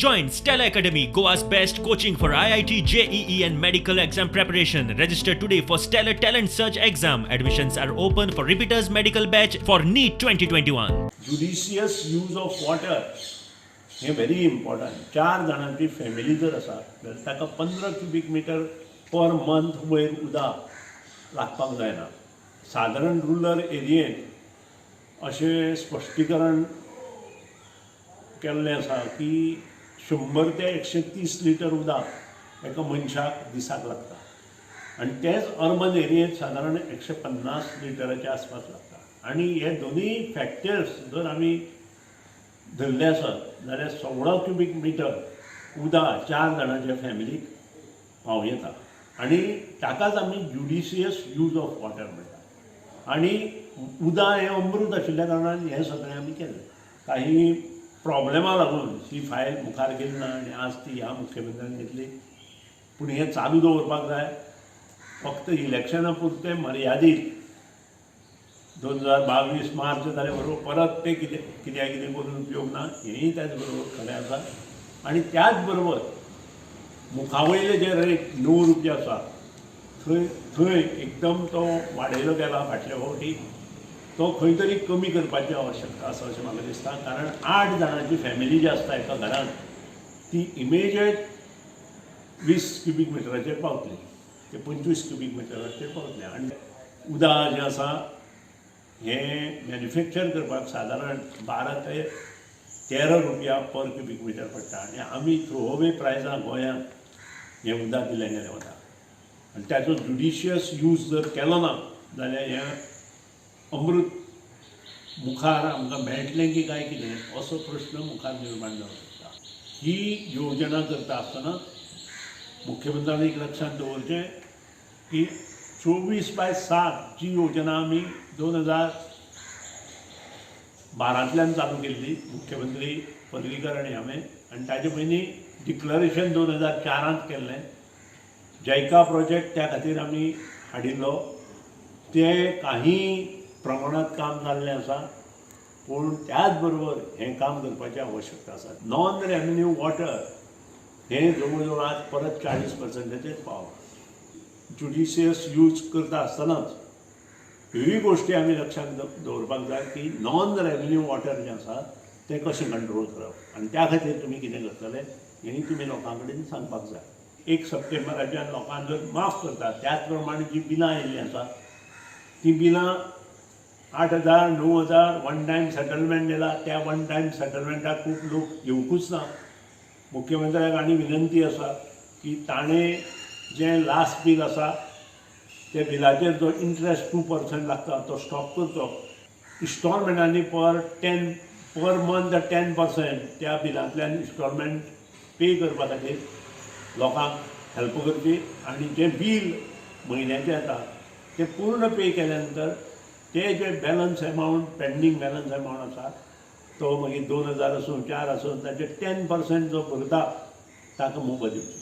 Join Stella Academy, Goa's best coaching for IIT, JEE and medical exam preparation. Register today for Stellar Talent Search exam. Admissions are open for repeaters medical batch for NEET 2021. Judicious use of water हे very important. 4 जाणांची family जर आसा जाल्यार ताका 15 cubic metre per month वयर उदक लागपाक जायना. सादारण रुरल एरियेंत अशें स्पश्टीकरण केल्लें आसा की 100 ते 130 लिटर उदक एका मनशाक दिसाक लागता आनी तेच अर्बन एरियेंत सादारण 150 लिटराच्या आसपास लागता. आनी हे दोनूय फॅक्टर्स जर आमी धरले आसत जाल्यार 16 क्युबिक मिटर उदक 4 जाणांच्या फॅमिलीक पावं येता. आनी ताकाच आमी ज्युडिशियस यूज ऑफ वॉटर म्हणटा. आनी उदक हें अमृत आशिल्ल्या कारणान हें सगळें आमी केलें. काही प्रॉब्लेमा लागून ही फायल मुखार गेली ना आनी आज ती ह्या मुख्यमंत्र्यान घेतली. पूण हें चालू दवरपाक जाय. फक्त इलेक्शना पुरतें मर्यादीत 2022 मार्च जाले बरोबर परत ते कितें करून उपयोग ना. हेंय त्याच बरोबर खरें आसा. आनी त्याच बरोबर मुखावयले जे रेट 9 रुपया आसा थंय एकदम तो वाडयलो गेला फाटल्या फावटी. तो खंय तरी कमी करपाची आवश्यकता आसा अशें म्हाका दिसता. कारण 8 जाणांची फॅमिली जी आसता एका घरांत ती इमेजिएट 20 क्युबिक मिटराचेर पावतली, ते 25 क्युबिक मिटराचेर पावतले. आनी उदक जें आसा हें मॅन्युफॅक्चर करपाक सादारण 12 ते 13 रुपया पर क्युबिक मिटर पडटा. आनी आमी थ्रोअवे प्रायजान गोंयांत हें उदक दिलें गेलें वता. आनी ताचो ज्युडिशियस यूज जर केलो ना जाल्यार हें अमृत मुखार आमकां मेळटलें की काय कितें असो प्रश्न मुखार निर्माण जावंक शकता. ही योजना करता आसतना मुख्यमंत्र्यान एक लक्षांत दवरचें की 24/7 जी योजना आमी 2012 चालू केल्ली मुख्यमंत्री पर्रीकर आनी हांवें, आनी ताजे पयलीं डिक्लरेशन 2004 केल्लें. जैका प्रोजेक्ट त्या खातीर आमी हाडिल्लो. ते काही प्रमाणात काम जाल्लें आसा. पूण त्याच बरोबर हें काम करपाची आवश्यकता आसा. नॉन रेव्हेन्यू वॉटर हें जवळ जवळ आज परत 40%चेर पावलां. ज्युडिशियस यूज करता आसतनाच ह्योय गोश्टी आमी लक्षांत दवरपाक जाय की नॉन रेव्हेन्यू वॉटर जें आसा तें कशें कंट्रोल करप. आनी त्या खातीर तुमी कितें करतले हेंय तुमी लोकां कडेन सांगपाक जाय. 1 सप्टेंबराच्यान लोकांक जर माफ करतात त्याच प्रमाणे जी बिलां आयिल्लीं आसा ती बिलां 8,000 9,000 वन टायम सेटलमेंट दिला. त्या वन टायम सेटलमेंटाक खूब लोक येवंकूच ना. मुख्यमंत्र्याक आनी विनंती आसा की ताणें जें लास्ट बील आसा त्या बिलाचेर जो इंट्रस्ट 2% लागता तो स्टॉप करचो. इन्स्टॉलमेंटांनी पर मंथ 10% त्या बिलांतल्यान इन्स्टॉलमेंट पे करपा खातीर लोकांक हेल्प करची. आनी जें बील म्हयन्याचें येता तें पूर्ण पे केल्या नंतर ते जे balance amount pending balance amount आसा तो मागीर 2,000 आसूं 4 आसूं ताचे 10% जो भरता ताका मोबत दिवची.